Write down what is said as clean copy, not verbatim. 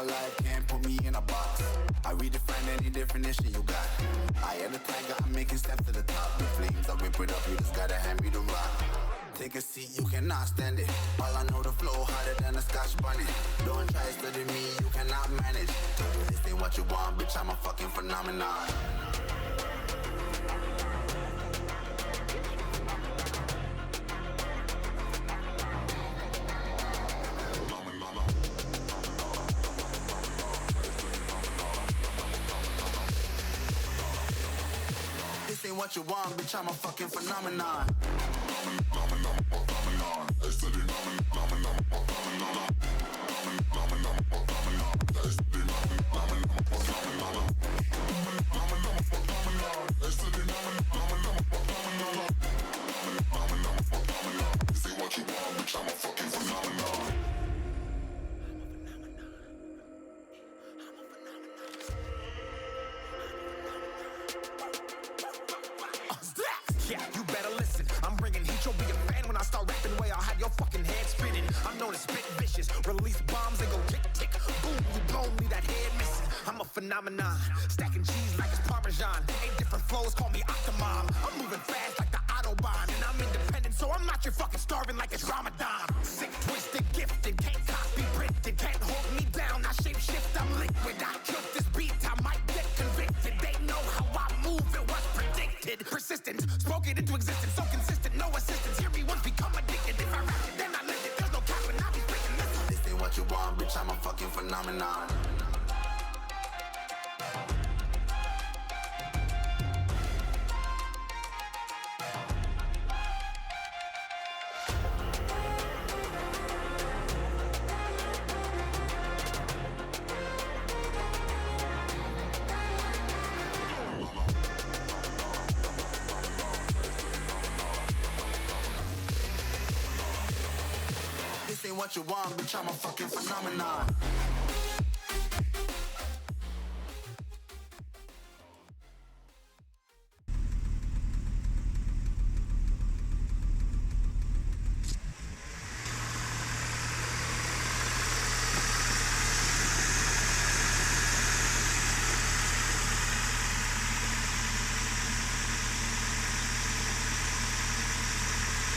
real life can't put me in a box. I redefine any definition you got. I am the tiger, I'm making steps to the top. The flames, I whip it up, you just gotta hand me the rock. Take a seat, you cannot stand it. All I know, the flow harder than a Scotch bunny. Don't try study me, you cannot manage. This ain't what you want, bitch, I'm a fucking phenomenon. This ain't what you want, bitch, I'm a fucking phenomenon. Yeah, you better listen. I'm bringing heat, you'll be a fan when I start rapping. Way I'll have your fucking head spinning. I'm known as spit vicious, release bombs and go tick tick. Boom, you blown me that head missing. I'm a phenomenon, stacking cheese like it's Parmesan. 8 different flows, call me Octomom. I'm moving fast like the Autobahn, and I'm independent, so I'm not your fucking starving like it's Ramadan. Sick, twisted, gifted, can't copy, printed, can't hold me down. I shape shift, I'm liquid. I killed this beat, I might get convicted. They know how I move, it was predicted. Persistent, spoke it into existence, so consistent, no assistance. Hear me once, become addicted. If I rap it, then I live it. There's no cap and I'll be spitting this. This ain't what you want, bitch, I'm a fucking phenomenon. This ain't what you want, bitch, I'm a fucking phenomenon.